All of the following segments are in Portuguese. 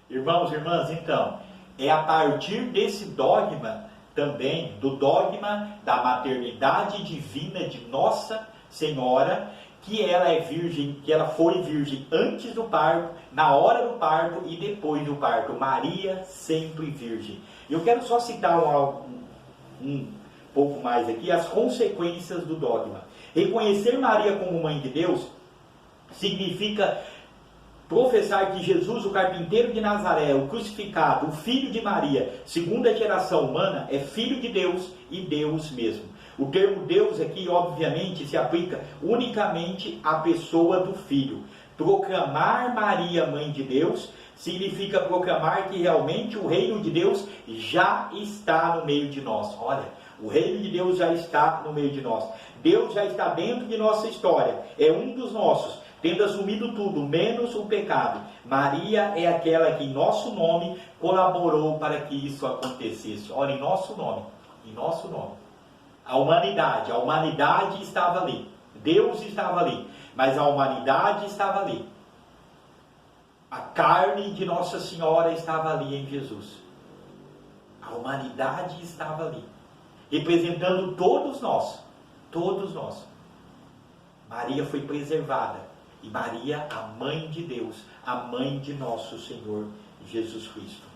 Irmãos e irmãs, então, é a partir desse dogma também, do dogma da maternidade divina de Nossa Senhora, que ela é virgem, que ela foi virgem antes do parto, na hora do parto e depois do parto. Maria sempre virgem. Eu quero só citar um pouco mais aqui as consequências do dogma. Reconhecer Maria como mãe de Deus significa professar que Jesus, o carpinteiro de Nazaré, o crucificado, o filho de Maria, segunda geração humana, é filho de Deus e Deus mesmo. O termo Deus aqui, obviamente, se aplica unicamente à pessoa do Filho. Proclamar Maria mãe de Deus significa proclamar que realmente o reino de Deus já está no meio de nós. Olha, o reino de Deus já está no meio de nós. Deus já está dentro de nossa história. É um dos nossos, tendo assumido tudo, menos o pecado. Maria é aquela que em nosso nome colaborou para que isso acontecesse. Olha, em nosso nome. A humanidade estava ali. Deus estava ali, mas a humanidade estava ali. A carne de Nossa Senhora estava ali em Jesus. A humanidade estava ali, representando todos nós. Todos nós. Maria foi preservada. E Maria, a mãe de Deus, a mãe de nosso Senhor Jesus Cristo.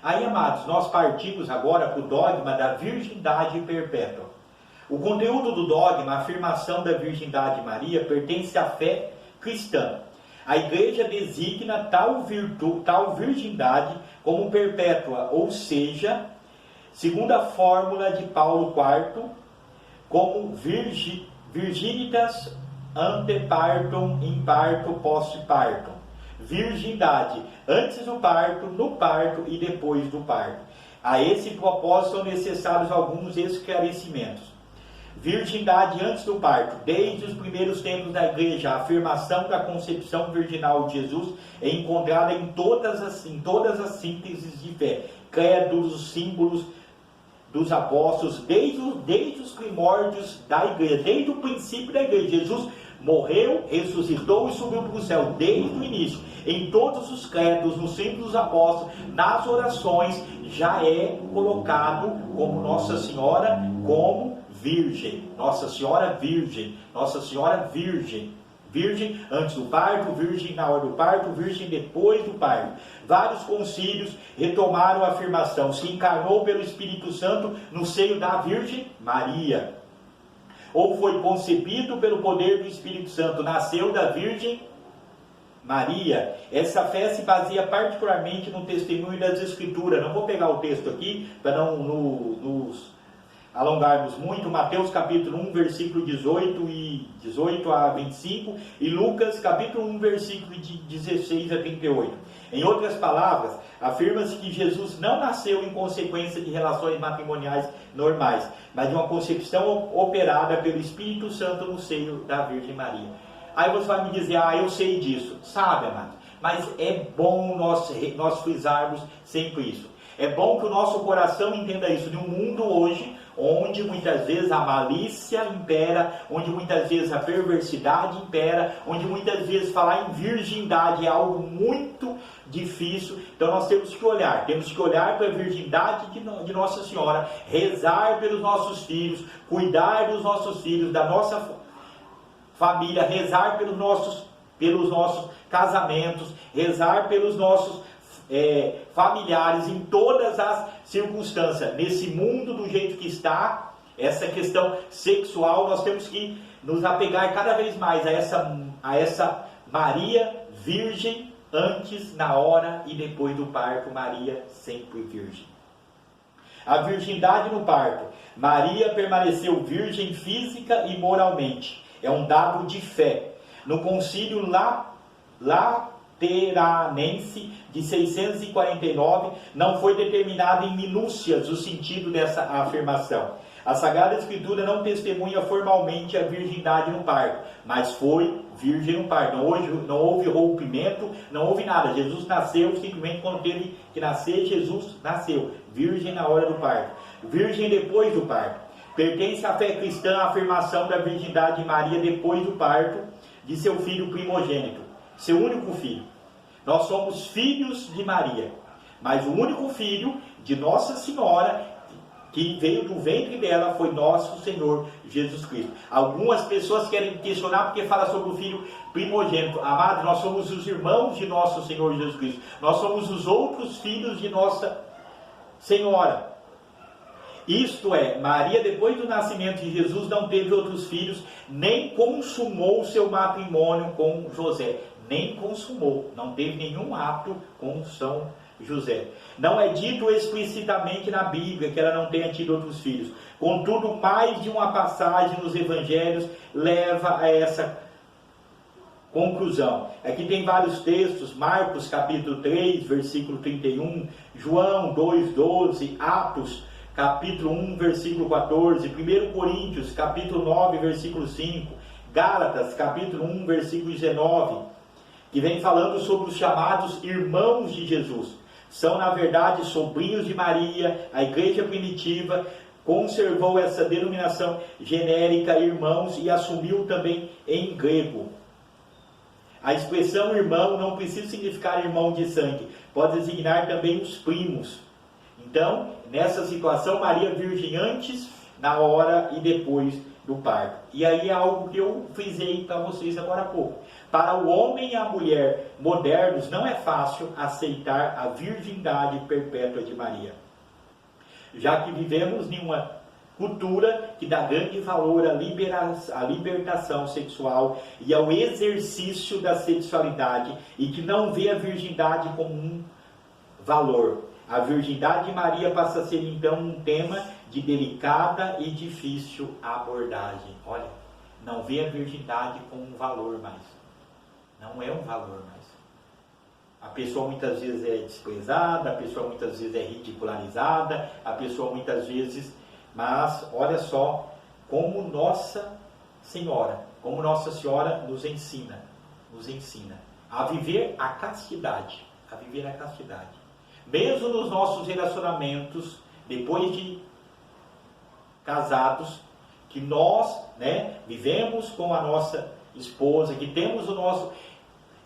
Aí, amados, nós partimos agora para o dogma da virgindade perpétua. O conteúdo do dogma, a afirmação da virgindade de Maria, pertence à fé cristã. A Igreja designa tal virgindade como perpétua, ou seja, segundo a fórmula de Paulo IV, como virginitas antepartum, imparto, post-partum. Virgindade antes do parto, no parto e depois do parto. A esse propósito são necessários alguns esclarecimentos. Virgindade antes do parto. Desde os primeiros tempos da igreja, a afirmação da concepção virginal de Jesus é encontrada em todas as sínteses de fé, credos, símbolos dos apóstolos, desde os primórdios da igreja, desde o princípio da igreja. Jesus morreu, ressuscitou e subiu para o céu desde o início. Em todos os credos, nos símbolos dos apóstolos, nas orações, já é colocado como Nossa Senhora como virgem. Nossa Senhora virgem. Nossa Senhora virgem. Virgem antes do parto, virgem na hora do parto, virgem depois do parto. Vários concílios retomaram a afirmação. Se encarnou pelo Espírito Santo no seio da Virgem Maria. Ou foi concebido pelo poder do Espírito Santo, nasceu da Virgem Maria. Essa fé se baseia particularmente no testemunho das Escrituras. Não vou pegar o texto aqui para não nos alongarmos muito. Mateus capítulo 1, versículo 18 a 25 e Lucas capítulo 1, versículo de 16 a 38. Em outras palavras, afirma-se que Jesus não nasceu em consequência de relações matrimoniais normais, mas de uma concepção operada pelo Espírito Santo no seio da Virgem Maria. Aí você vai me dizer, eu sei disso. Sabe, amado? Mas é bom nós frisarmos sempre isso. É bom que o nosso coração entenda isso. De um mundo hoje, onde muitas vezes a malícia impera, onde muitas vezes a perversidade impera, onde muitas vezes falar em virgindade é algo muito difícil. Então nós temos que olhar para a virgindade de Nossa Senhora, rezar pelos nossos filhos, cuidar dos nossos filhos, da nossa família, rezar pelos nossos casamentos, rezar pelos nossos familiares em todas as circunstâncias. Nesse mundo do jeito que está, essa questão sexual, nós temos que nos apegar cada vez mais a essa Maria virgem antes, na hora e depois do parto. Maria sempre virgem. A virgindade no parto. Maria permaneceu virgem física e moralmente. É um dado de fé. No concílio Lateranense de 649, não foi determinado em minúcias o sentido dessa afirmação. A Sagrada Escritura não testemunha formalmente a virgindade no parto, mas foi virgem no parto. Não houve rompimento, não houve nada. Jesus nasceu simplesmente quando teve que nascer. Jesus nasceu virgem na hora do parto, virgem depois do parto. Pertence à fé cristã a afirmação da virgindade de Maria depois do parto de seu filho primogênito, seu único filho. Nós somos filhos de Maria, mas o único filho de Nossa Senhora que veio do ventre dela foi nosso Senhor Jesus Cristo. Algumas pessoas querem questionar porque fala sobre o filho primogênito. Amado, nós somos os irmãos de nosso Senhor Jesus Cristo. Nós somos os outros filhos de Nossa Senhora. Isto é, Maria, depois do nascimento de Jesus, não teve outros filhos, nem consumou seu matrimônio com José. Nem consumou, não teve nenhum ato com São José. Não é dito explicitamente na Bíblia que ela não tenha tido outros filhos. Contudo, mais de uma passagem nos evangelhos leva a essa conclusão. Aqui tem vários textos: Marcos capítulo 3, versículo 31, João 2:12, Atos capítulo 1, versículo 14, 1 Coríntios capítulo 9, versículo 5, Gálatas capítulo 1, versículo 19, que vem falando sobre os chamados irmãos de Jesus. São, na verdade, sobrinhos de Maria. A igreja primitiva conservou essa denominação genérica irmãos e assumiu também em grego. A expressão irmão não precisa significar irmão de sangue, pode designar também os primos. Então, nessa situação, Maria virgem antes, na hora e depois do parto. E aí é algo que eu frisei para vocês agora há pouco. Para o homem e a mulher modernos, não é fácil aceitar a virgindade perpétua de Maria, já que vivemos em uma cultura que dá grande valor à libertação sexual e ao exercício da sexualidade, e que não vê a virgindade como um valor. A virgindade de Maria passa a ser então um tema de delicada e difícil abordagem. Olha, não vê a virgindade como um valor mais. Não é um valor mais. A pessoa muitas vezes é desprezada, a pessoa muitas vezes é ridicularizada, a pessoa muitas vezes... Mas olha só como Nossa Senhora nos ensina a viver a castidade, Mesmo nos nossos relacionamentos, depois de casados, que nós, vivemos com a nossa esposa, que temos o nosso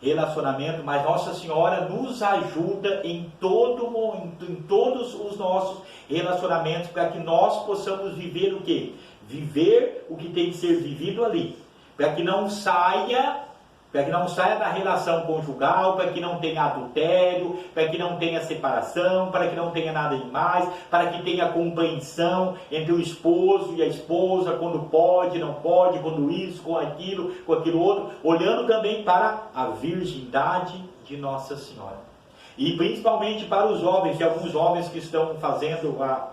relacionamento, mas Nossa Senhora nos ajuda em todos os nossos relacionamentos, para que nós possamos viver o quê? Viver o que tem que ser vivido ali, para que não saia da relação conjugal, para que não tenha adultério, para que não tenha separação, para que não tenha nada demais, para que tenha compreensão entre o esposo e a esposa, quando pode, não pode, quando isso, com aquilo outro, olhando também para a virgindade de Nossa Senhora. E principalmente para os jovens, e alguns jovens que estão fazendo a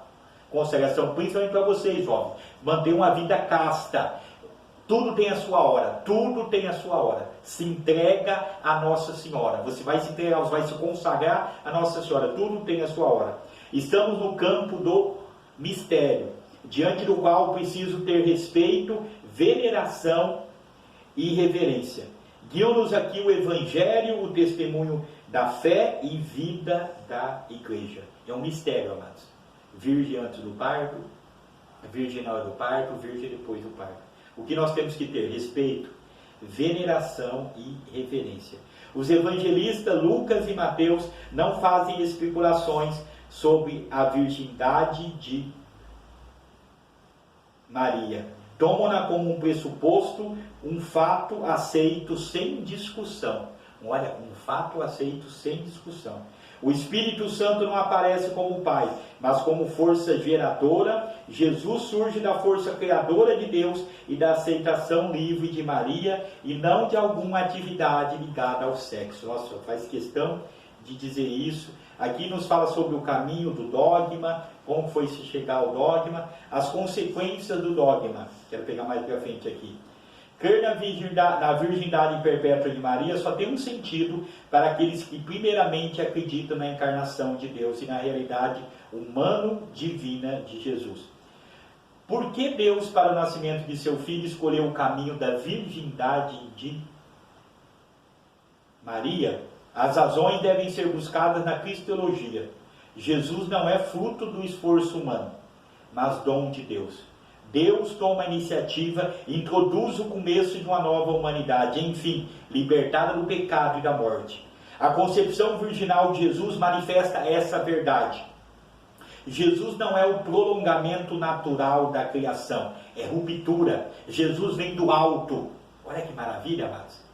consagração, principalmente para vocês, jovens, manter uma vida casta. Tudo tem a sua hora, Se entrega a Nossa Senhora. Você vai se entregar, você vai se consagrar a Nossa Senhora. Tudo tem a sua hora. Estamos no campo do mistério, diante do qual preciso ter respeito, veneração e reverência. Guiam-nos aqui o Evangelho, o testemunho da fé e vida da Igreja. É um mistério, amados. Virgem antes do parto, virgem na hora do parto, virgem depois do parto. O que nós temos que ter? Respeito, veneração e reverência. Os evangelistas Lucas e Mateus não fazem especulações sobre a virgindade de Maria. Tomam-na como um pressuposto, um fato aceito sem discussão. Olha, um fato aceito sem discussão. O Espírito Santo não aparece como Pai, mas como força geradora. Jesus surge da força criadora de Deus e da aceitação livre de Maria, e não de alguma atividade ligada ao sexo. Nossa, faz questão de dizer isso. Aqui nos fala sobre o caminho do dogma, como foi se chegar ao dogma, as consequências do dogma. Quero pegar mais para frente aqui. Crer na virgindade perpétua de Maria só tem um sentido para aqueles que primeiramente acreditam na encarnação de Deus e na realidade humano-divina de Jesus. Por que Deus, para o nascimento de seu filho, escolheu o caminho da virgindade de Maria? As razões devem ser buscadas na cristologia. Jesus não é fruto do esforço humano, mas dom de Deus. Deus toma a iniciativa e introduz o começo de uma nova humanidade, enfim, libertada do pecado e da morte. A concepção virginal de Jesus manifesta essa verdade. Jesus não é o prolongamento natural da criação, é ruptura. Jesus vem do alto. Olha que maravilha, amados.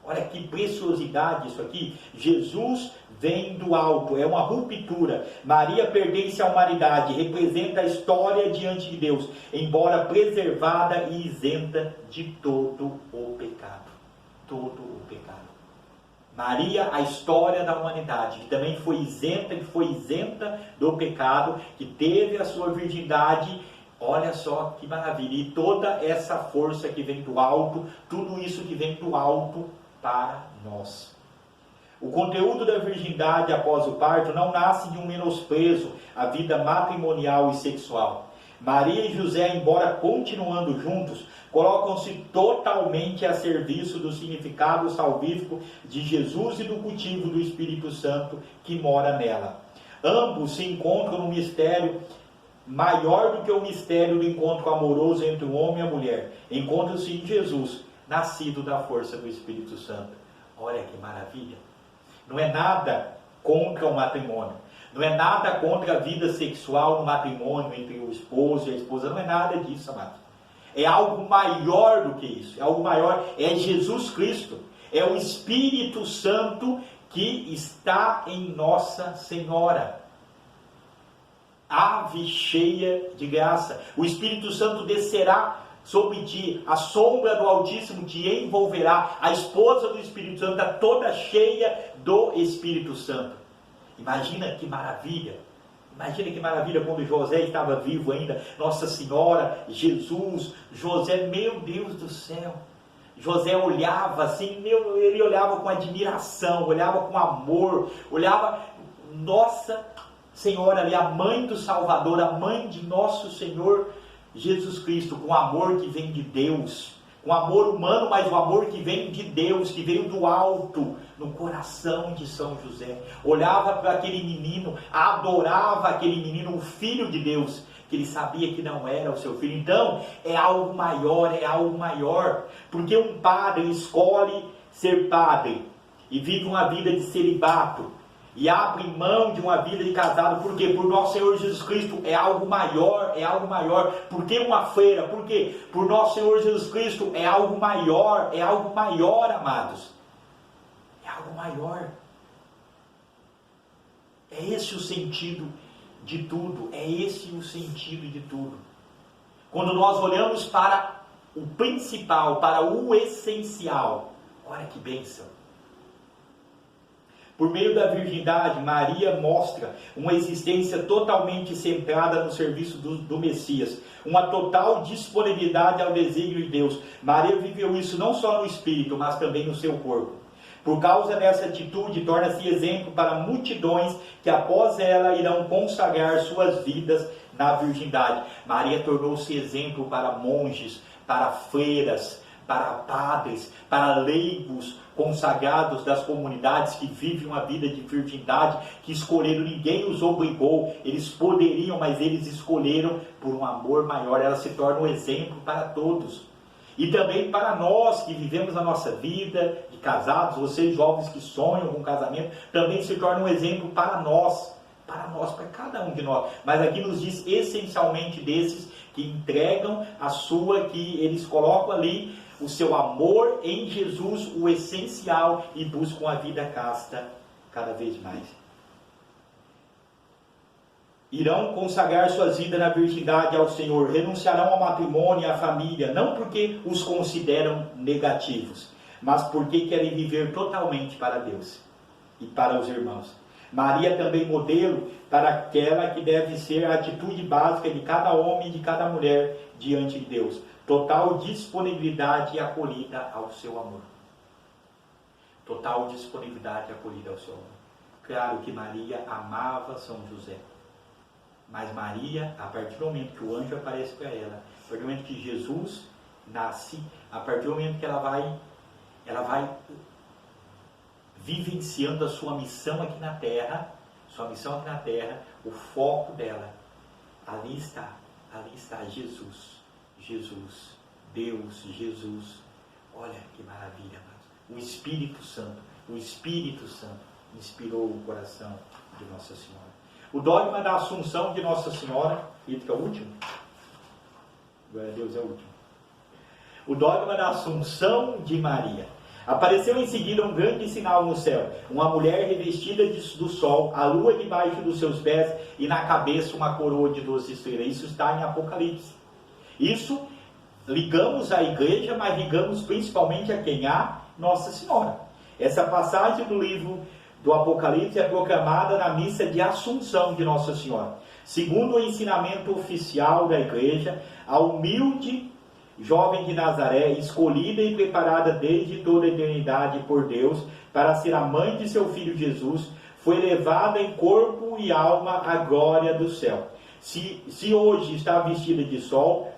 Olha que preciosidade isso aqui. Jesus vem do alto, é uma ruptura. Maria pertence à humanidade, representa a história diante de Deus, embora preservada e isenta de todo o pecado. Todo o pecado. Maria, a história da humanidade, que também foi isenta do pecado, que teve a sua virgindade. Olha só que maravilha. E toda essa força que vem do alto, tudo isso que vem do alto para nós. O conteúdo da virgindade após o parto não nasce de um menosprezo à vida matrimonial e sexual. Maria e José, embora continuando juntos, colocam-se totalmente a serviço do significado salvífico de Jesus e do cultivo do Espírito Santo que mora nela. Ambos se encontram no mistério maior do que o mistério do encontro amoroso entre o homem e a mulher. Encontram-se em Jesus, nascido da força do Espírito Santo. Olha que maravilha! Não é nada contra o matrimônio. Não é nada contra a vida sexual no matrimônio entre o esposo e a esposa. Não é nada disso, amado. É algo maior do que isso. É algo maior. É Jesus Cristo. É o Espírito Santo que está em Nossa Senhora. Ave cheia de graça. O Espírito Santo descerá sobre ti, a sombra do Altíssimo te envolverá. A esposa do Espírito Santo está toda cheia do Espírito Santo. Imagina que maravilha. Imagina que maravilha quando José estava vivo ainda. Nossa Senhora, Jesus, José, meu Deus do céu. José olhava assim, ele olhava com admiração, olhava com amor, olhava, Nossa Senhora ali, a mãe do Salvador, a mãe de nosso Senhor Jesus Cristo, com amor que vem de Deus, com amor humano, mas o amor que vem de Deus, que veio do alto, no coração de São José. Olhava para aquele menino, adorava aquele menino, o Filho de Deus, que ele sabia que não era o seu filho. Então, é algo maior, porque um padre escolhe ser padre e vive uma vida de celibato, e abre mão de uma vida de casado, porque por nosso Senhor Jesus Cristo é algo maior, Por que uma freira? Porque por nosso Senhor Jesus Cristo é algo maior, amados. É algo maior. É esse o sentido de tudo, Quando nós olhamos para o principal, para o essencial, olha que bênção. Por meio da virgindade, Maria mostra uma existência totalmente centrada no serviço do Messias, uma total disponibilidade ao desígnio de Deus. Maria viveu isso não só no espírito, mas também no seu corpo. Por causa dessa atitude, torna-se exemplo para multidões que após ela irão consagrar suas vidas na virgindade. Maria tornou-se exemplo para monges, para freiras, para padres, para leigos consagrados das comunidades que vivem uma vida de virgindade, que escolheram, ninguém os obrigou, eles poderiam, mas eles escolheram por um amor maior. Ela se torna um exemplo para todos. E também para nós que vivemos a nossa vida de casados, vocês jovens que sonham com casamento, também se torna um exemplo para nós, para cada um de nós. Mas aqui nos diz essencialmente desses que entregam a sua, que eles colocam ali o seu amor em Jesus, o essencial, e buscam a vida casta cada vez mais. Irão consagrar suas vidas na virgindade ao Senhor, renunciarão ao matrimônio e à família, não porque os consideram negativos, mas porque querem viver totalmente para Deus e para os irmãos. Maria também modelo para aquela que deve ser a atitude básica de cada homem e de cada mulher diante de Deus. Total disponibilidade e acolhida ao seu amor. Total disponibilidade e acolhida ao seu amor. Claro que Maria amava São José. Mas Maria, a partir do momento que o anjo aparece para ela, a partir do momento que Jesus nasce, a partir do momento que ela vai vivenciando a sua missão aqui na Terra, o foco dela, ali está Jesus, Deus, Jesus. Olha que maravilha, amados. O Espírito Santo, o Espírito Santo inspirou o coração de Nossa Senhora. O dogma da Assunção de Nossa Senhora, e que é o último? Glória a Deus, é o último. O dogma da Assunção de Maria. Apareceu em seguida um grande sinal no céu, uma mulher revestida do sol, a lua debaixo dos seus pés e na cabeça uma coroa de 12 estrelas. Isso está em Apocalipse. Isso ligamos à igreja, mas ligamos principalmente a quem? A Nossa Senhora. Essa passagem do livro do Apocalipse é proclamada na missa de Assunção de Nossa Senhora. Segundo o ensinamento oficial da igreja, a humilde jovem de Nazaré, escolhida e preparada desde toda a eternidade por Deus para ser a mãe de seu filho Jesus, foi levada em corpo e alma à glória do céu. Se hoje está vestida de sol,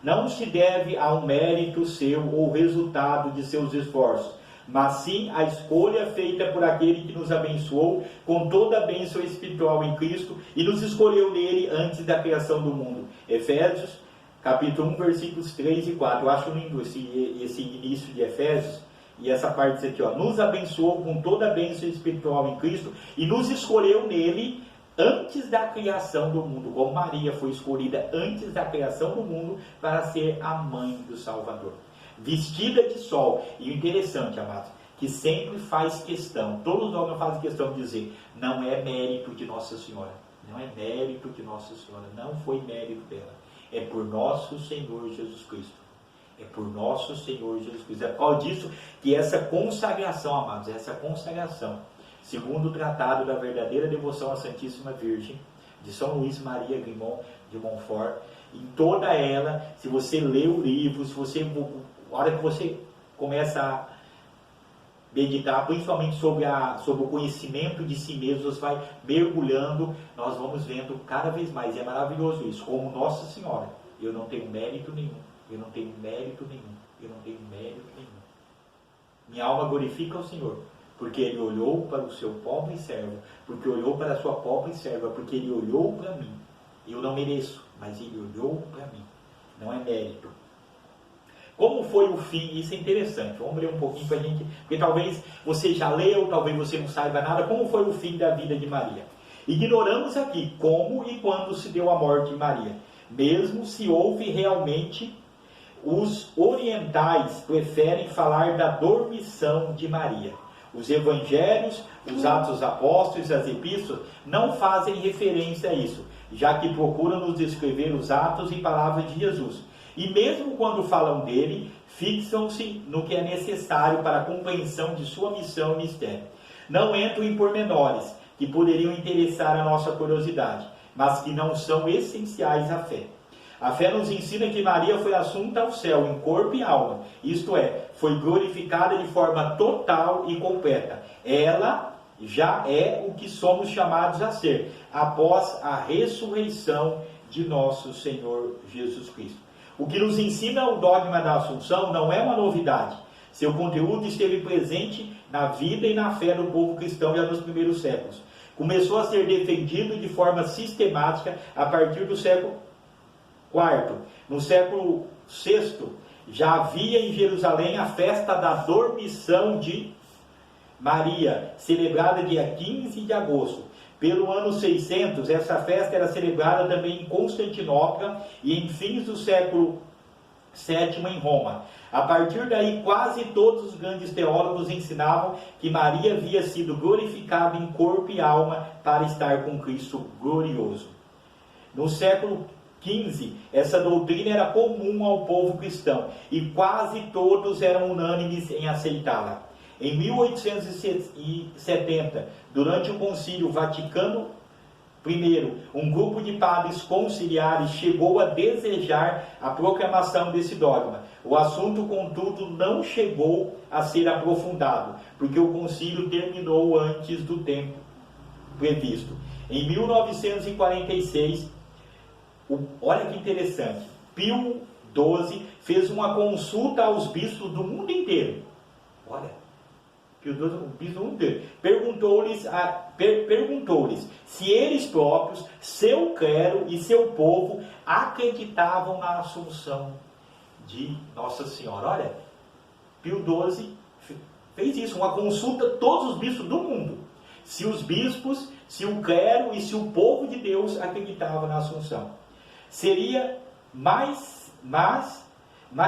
não se deve a um mérito seu ou resultado de seus esforços, mas sim a escolha feita por aquele que nos abençoou com toda a bênção espiritual em Cristo e nos escolheu nele antes da criação do mundo. Efésios, capítulo 1, versículos 3 e 4. Eu acho lindo esse início de Efésios, e essa parte aqui, ó. Nos abençoou com toda a bênção espiritual em Cristo e nos escolheu nele antes da criação do mundo, como Maria foi escolhida antes da criação do mundo para ser a mãe do Salvador. Vestida de sol. E o interessante, amados, que sempre faz questão, todos os homens fazem questão de dizer, não é mérito de Nossa Senhora, não é mérito de Nossa Senhora, não foi mérito dela, é por nosso Senhor Jesus Cristo, é por nosso Senhor Jesus Cristo. É por causa disso que essa consagração, amados, essa consagração, segundo o Tratado da Verdadeira Devoção à Santíssima Virgem, de São Luís Maria Grimont de Montfort, em toda ela, se você lê o livro, se você, a hora que você começa a meditar, principalmente sobre o conhecimento de si mesmo, você vai mergulhando, nós vamos vendo cada vez mais, e é maravilhoso isso, como Nossa Senhora, eu não tenho mérito nenhum, eu não tenho mérito nenhum, eu não tenho mérito nenhum. Minha alma glorifica o Senhor, porque Ele olhou para o seu pobre servo, porque olhou para a sua pobre serva, porque Ele olhou para mim. Eu não mereço, mas Ele olhou para mim. Não é mérito. Como foi o fim? Isso é interessante. Vamos ler um pouquinho para a gente, porque talvez você já leu, talvez você não saiba nada. Como foi o fim da vida de Maria? Ignoramos aqui como e quando se deu a morte de Maria. Mesmo se houve realmente, os orientais preferem falar da dormição de Maria. Os evangelhos, os Atos dos Apóstolos e as epístolas não fazem referência a isso, já que procuram nos descrever os atos e palavras de Jesus. E mesmo quando falam dele, fixam-se no que é necessário para a compreensão de sua missão e mistério. Não entram em pormenores que poderiam interessar a nossa curiosidade, mas que não são essenciais à fé. A fé nos ensina que Maria foi assunta ao céu em corpo e alma, isto é, foi glorificada de forma total e completa. Ela já é o que somos chamados a ser, após a ressurreição de nosso Senhor Jesus Cristo. O que nos ensina o dogma da Assunção não é uma novidade. Seu conteúdo esteve presente na vida e na fé do povo cristão já nos primeiros séculos. Começou a ser defendido de forma sistemática a partir do século IV. No século VI, já havia em Jerusalém a festa da dormição de Maria, celebrada dia 15 de agosto. Pelo ano 600, essa festa era celebrada também em Constantinopla e em fins do século VII em Roma. A partir daí, quase todos os grandes teólogos ensinavam que Maria havia sido glorificada em corpo e alma para estar com Cristo glorioso. No século XV, essa doutrina era comum ao povo cristão e quase todos eram unânimes em aceitá-la. Em 1870, durante o Concílio Vaticano I, um grupo de padres conciliares chegou a desejar a proclamação desse dogma. O assunto, contudo, não chegou a ser aprofundado, porque o concílio terminou antes do tempo previsto. Em 1946, olha que interessante, Pio XII fez uma consulta aos bispos do mundo inteiro. Olha, Pio XII, o bispo do mundo inteiro, perguntou-lhes se eles próprios, seu clero e seu povo acreditavam na Assunção de Nossa Senhora. Olha, Pio XII Fez isso, uma consulta a todos os bispos do mundo. Se os bispos, se o clero e se o povo de Deus acreditavam na Assunção. Seria mais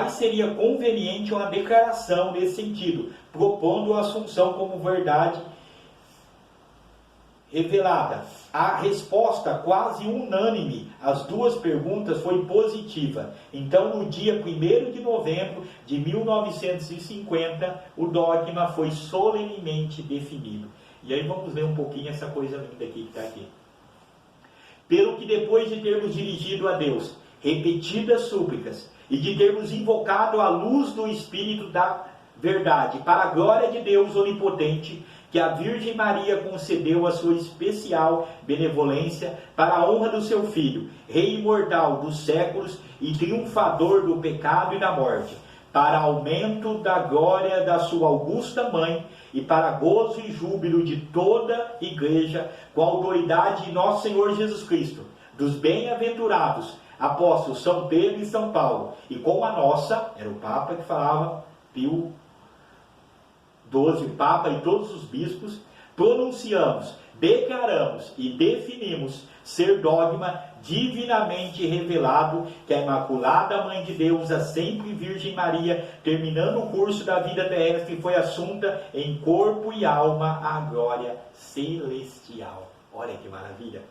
seria conveniente uma declaração nesse sentido, propondo a Assunção como verdade revelada. A resposta quase unânime às duas perguntas foi positiva. Então, no dia 1º de novembro de 1950, o dogma foi solenemente definido. E aí vamos ler um pouquinho essa coisa linda aqui que está aqui. Pelo que depois de termos dirigido a Deus repetidas súplicas e de termos invocado a luz do Espírito da verdade para a glória de Deus onipotente, que a Virgem Maria concedeu a sua especial benevolência para a honra do seu Filho, Rei imortal dos séculos e triunfador do pecado e da morte, para aumento da glória da sua augusta Mãe e para gozo e júbilo de toda a Igreja, com a autoridade de nosso Senhor Jesus Cristo, dos bem-aventurados apóstolos São Pedro e São Paulo, e com a nossa, era o Papa que falava, Pio XII, Papa e todos os bispos, pronunciamos, declaramos e definimos ser dogma divinamente revelado que a Imaculada Mãe de Deus, a sempre Virgem Maria, terminando o curso da vida terrestre, foi assunta em corpo e alma à glória celestial. Olha que maravilha!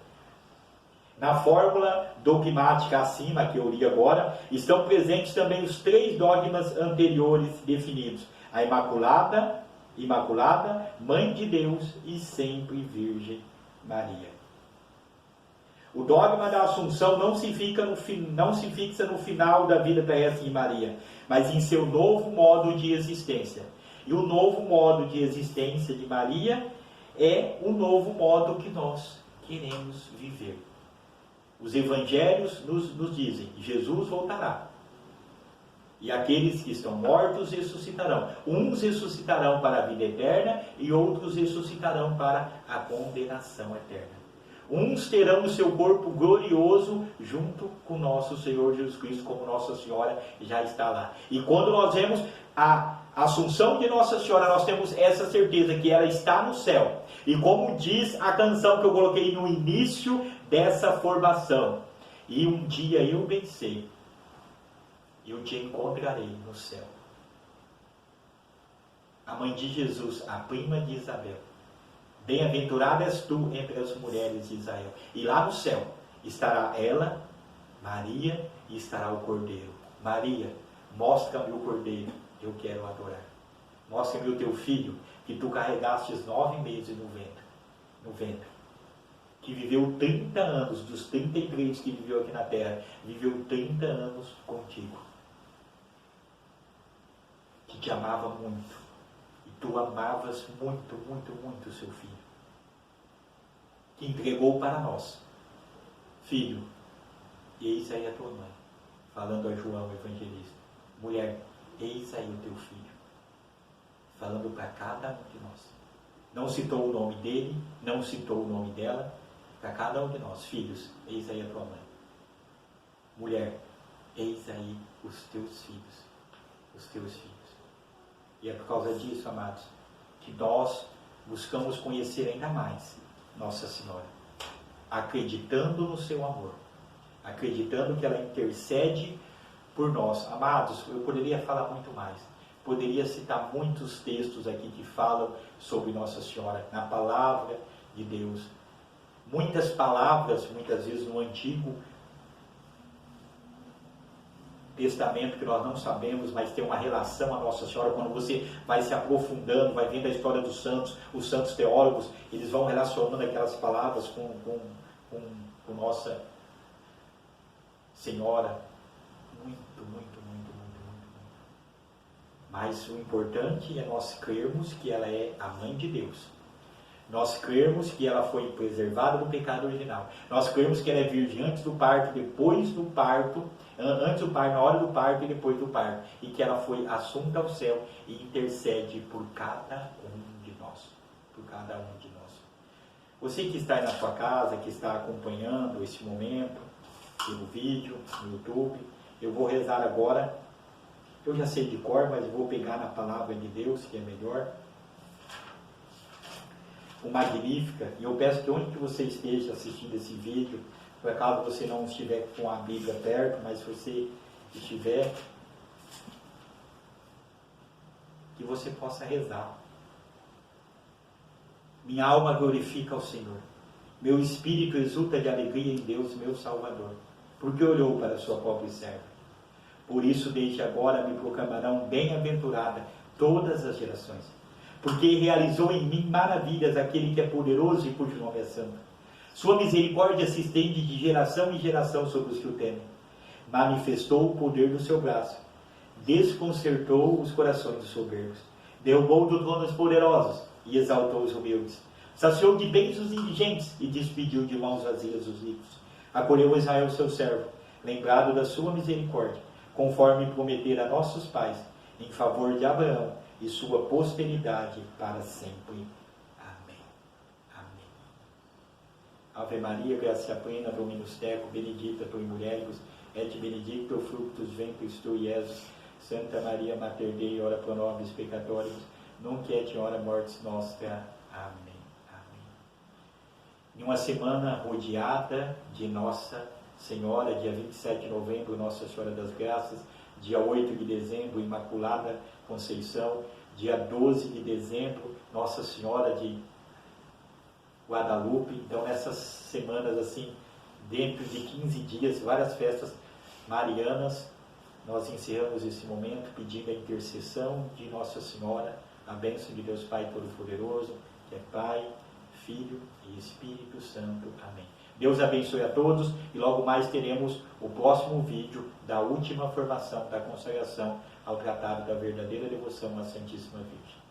Na fórmula dogmática acima, que eu li agora, estão presentes também os 3 dogmas anteriores definidos: a Imaculada, Mãe de Deus e sempre Virgem Maria. O dogma da Assunção não se fixa no final da vida terrestre de Maria, mas em seu novo modo de existência. E o novo modo de existência de Maria é o novo modo que nós queremos viver. Os evangelhos nos dizem: Jesus voltará. E aqueles que estão mortos ressuscitarão. Uns ressuscitarão para a vida eterna e outros ressuscitarão para a condenação eterna. Uns terão o seu corpo glorioso junto com nosso Senhor Jesus Cristo, como Nossa Senhora já está lá. E quando nós vemos a Assunção de Nossa Senhora, nós temos essa certeza que ela está no céu. E como diz a canção que eu coloquei no início dessa formação: e um dia eu bem sei, eu te encontrarei no céu. A mãe de Jesus, a prima de Isabel. Bem-aventurada és tu entre as mulheres de Israel. E lá no céu estará ela, Maria, e estará o Cordeiro. Maria, mostra-me o Cordeiro, eu quero adorar. Mostra-me o teu filho, que tu carregastes 9 meses no ventre. Que viveu 30 anos, dos 33 que viveu aqui na terra, viveu 30 anos contigo. Que te amava muito. E tu amavas muito, muito, muito o seu filho. Que entregou para nós: filho, eis aí a tua mãe. Falando a João, o evangelista: mulher, eis aí o teu filho. Falando para cada um de nós. Não citou o nome dele, não citou o nome dela. Para cada um de nós: filhos, eis aí a tua mãe. Mulher, eis aí os teus filhos. Os teus filhos. E é por causa disso, amados, que nós buscamos conhecer ainda mais Nossa Senhora, acreditando no seu amor, acreditando que ela intercede por nós. Amados, eu poderia falar muito mais, poderia citar muitos textos aqui que falam sobre Nossa Senhora, na palavra de Deus. Muitas palavras, muitas vezes no Antigo Testamento, que nós não sabemos, mas tem uma relação a Nossa Senhora. Quando você vai se aprofundando, vai vendo a história dos santos, os santos teólogos, eles vão relacionando aquelas palavras com Nossa Senhora. Muito. Mas o importante é nós crermos que ela é a Mãe de Deus. Nós crermos que ela foi preservada do pecado original. Nós crermos que ela é virgem antes do parto, depois do parto, antes do parto, na hora do parto e depois do parto. E que ela foi assunta ao céu e intercede por cada um de nós. Por cada um de nós. Você que está aí na sua casa, que está acompanhando esse momento, pelo vídeo, no YouTube, eu vou rezar agora. Eu já sei de cor, mas vou pegar na palavra de Deus, que é melhor. o Magnífica, e eu peço que onde que você esteja assistindo esse vídeo, por acaso você não estiver com a Bíblia perto, mas se você estiver, que você possa rezar. Minha alma glorifica ao Senhor, meu espírito exulta de alegria em Deus, meu Salvador, porque olhou para a sua pobre serva. Por isso, desde agora me proclamarão bem-aventurada todas as gerações, porque realizou em mim maravilhas aquele que é poderoso e cujo nome é santo. Sua misericórdia se estende de geração em geração sobre os que o temem. Manifestou o poder do seu braço, desconcertou os corações dos soberbos, derrubou do trono os poderosos e exaltou os humildes. Saciou de bens os indigentes e despediu de mãos vazias os ricos. Acolheu Israel seu servo, lembrado da sua misericórdia, conforme prometera a nossos pais, em favor de Abraão e sua posteridade para sempre. Amém. Amém. Ave Maria, gracia plena, Dominus tecum, benedicta tu in mulieribus, et benedictus fructus ventris tui, Iesus. Santa Maria, Mater Dei, ora pro nobis peccatoribus, nunc et in hora mortis nostra. Amém. Amém. Em uma semana rodeada de Nossa Senhora, dia 27 de novembro, Nossa Senhora das Graças, dia 8 de dezembro, Imaculada Conceição, dia 12 de dezembro, Nossa Senhora de Guadalupe. Então, nessas semanas, assim, dentro de 15 dias, várias festas marianas, nós encerramos esse momento pedindo a intercessão de Nossa Senhora, a bênção de Deus Pai Todo-Poderoso, que é Pai, Filho e Espírito Santo. Amém. Deus abençoe a todos e logo mais teremos o próximo vídeo da última formação da consagração ao tratado da verdadeira devoção à Santíssima Virgem.